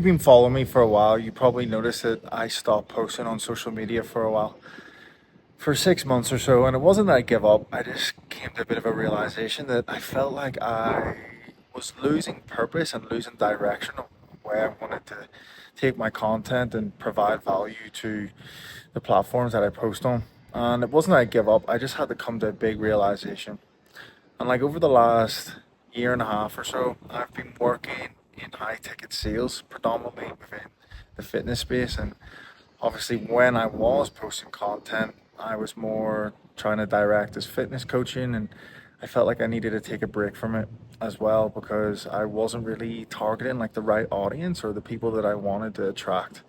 been following me for a while, you probably noticed that I stopped posting on social media for a while, for 6 months or so. And it wasn't that I give up, I just came to a bit of a realization that I felt like I was losing purpose and losing direction of where I wanted to take my content and provide value to the platforms that I post on. And it wasn't that I give up, I just had to come to a big realization. And like over the last year and a half or so, I've been working in high ticket sales, predominantly within the fitness space. And obviously, when I was posting content, I was more trying to direct as fitness coaching, and I felt like I needed to take a break from it as well because I wasn't really targeting like the right audience or the people that I wanted to attract.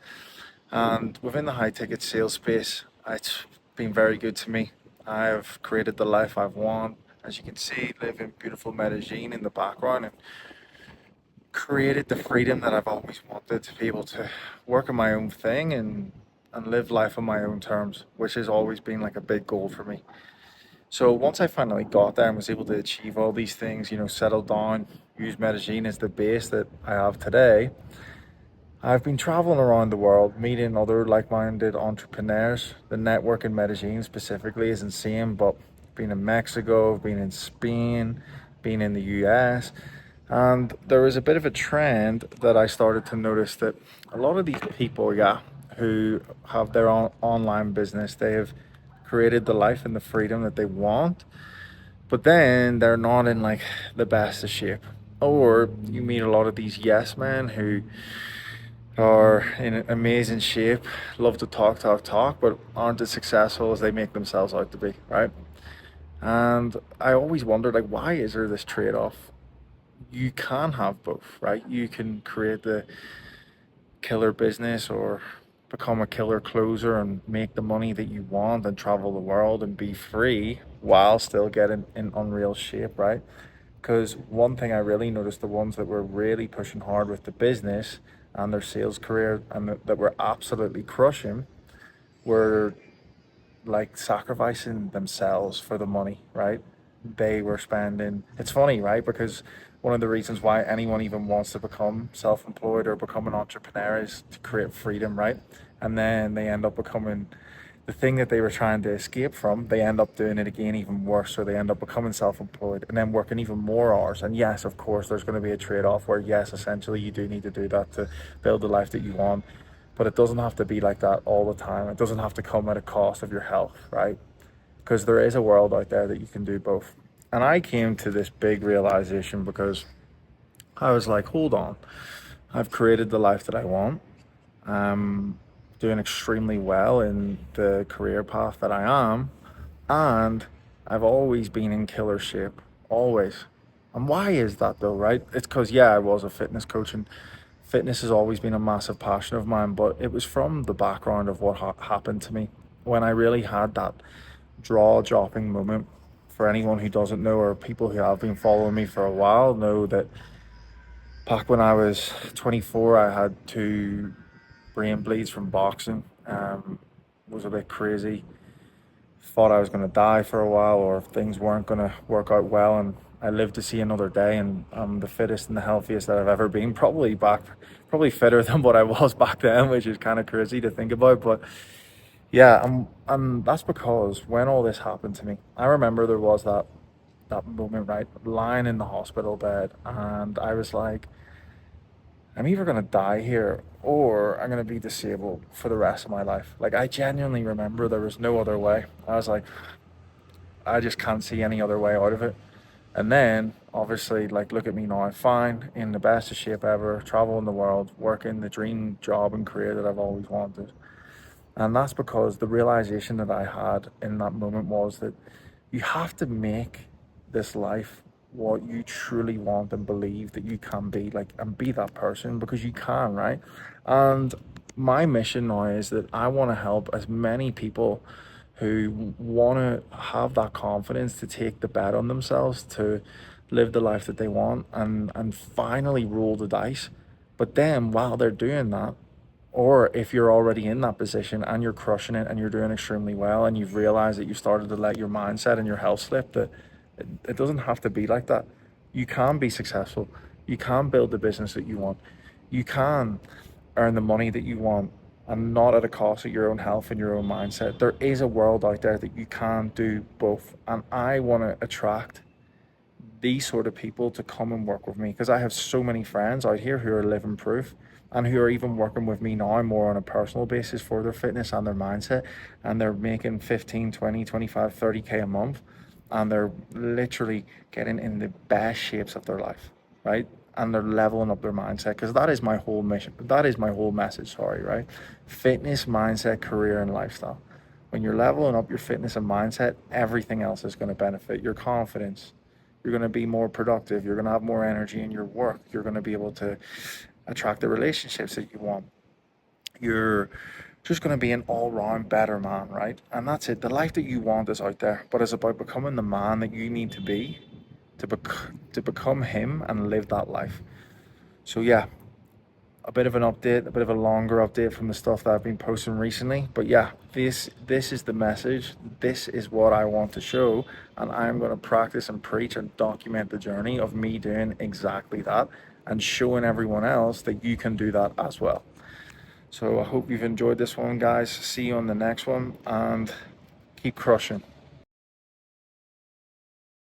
And within the high ticket sales space, it's been very good to me. I've created the life I've want. As you can see, live in beautiful Medellin in the background and created the freedom that I've always wanted to be able to work on my own thing and live life on my own terms, which has always been like a big goal for me. So once I finally got there and was able to achieve all these things, settle down, use Medellin as the base that I have today, I've been traveling around the world, meeting other like-minded entrepreneurs. The network in Medellin specifically is insane, but being in Mexico, being in Spain, being in the US, and there was a bit of a trend that I started to notice that a lot of these people, yeah, who have their own online business, they have created the life and the freedom that they want, but then they're not in like the best of shape. Or you meet a lot of these yes men who are in amazing shape, love to talk, but aren't as successful as they make themselves out to be, right? And I always wondered, like, why is there this trade off? You can have both, right? You can create the killer business or become a killer closer and make the money that you want and travel the world and be free while still getting in unreal shape, right? Because one thing I really noticed, the ones that were really pushing hard with the business and their sales career and that were absolutely crushing were like sacrificing themselves for the money, right? They were spending. It's funny, right? Because one of the reasons why anyone even wants to become self-employed or become an entrepreneur is to create freedom, right? And then they end up becoming the thing that they were trying to escape from. They end up doing it again even worse, or they end up becoming self-employed and then working even more hours. And yes, of course, there's going to be a trade-off where yes, essentially you do need to do that to build the life that you want, but it doesn't have to be like that all the time. It doesn't have to come at a cost of your health, right? Because there is a world out there that you can do both. And I came to this big realization because I was like, hold on, I've created the life that I want. I'm doing extremely well in the career path that I am, and I've always been in killer shape, always. And why is that though, right? It's because, yeah, I was a fitness coach and fitness has always been a massive passion of mine, but it was from the background of what happened to me when I really had that jaw dropping moment. For anyone who doesn't know, or people who have been following me for a while, know that back when I was 24, I had two brain bleeds from boxing. Was a bit crazy. Thought I was going to die for a while, or things weren't going to work out well, and I lived to see another day. And I'm the fittest and the healthiest that I've ever been. Probably fitter than what I was back then, which is kind of crazy to think about. But yeah, and that's because when all this happened to me, I remember there was that moment, right, lying in the hospital bed, and I was like, I'm either gonna die here or I'm gonna be disabled for the rest of my life. Like I genuinely remember there was no other way. I was like, I just can't see any other way out of it. And then obviously, like, look at me now, fine, in the best of shape ever, traveling the world, working the dream job and career that I've always wanted. And that's because the realization that I had in that moment was that you have to make this life what you truly want and believe that you can be, like, and be that person because you can, right? And my mission now is that I want to help as many people who want to have that confidence to take the bet on themselves, to live the life that they want and finally roll the dice. But then while they're doing that, or if you're already in that position and you're crushing it and you're doing extremely well and you've realized that you started to let your mindset and your health slip, that it doesn't have to be like that. You can be successful. You can build the business that you want. You can earn the money that you want and not at a cost of your own health and your own mindset. There is a world out there that you can do both. And I want to attract these sort of people to come and work with me because I have so many friends out here who are living proof and who are even working with me now more on a personal basis for their fitness and their mindset, and they're making 15, 20, 25, 30K a month, and they're literally getting in the best shapes of their life, right? And they're leveling up their mindset, because that is my whole mission, that is my whole message, sorry, right? Fitness, mindset, career, and lifestyle. When you're leveling up your fitness and mindset, everything else is going to benefit. Your confidence, you're going to be more productive, you're going to have more energy in your work, you're going to be able to attract the relationships that you want. You're just going to be an all-round better man, right? And that's it. The life that you want is out there, but it's about becoming the man that you need to be to become him and live that life. So yeah, a bit of an update, a bit of a longer update from the stuff that I've been posting recently. But yeah, this is the message. This is what I want to show, and I'm going to practice and preach and document the journey of me doing exactly that and showing everyone else that you can do that as well. So I hope you've enjoyed this one, guys. See you on the next one, and keep crushing.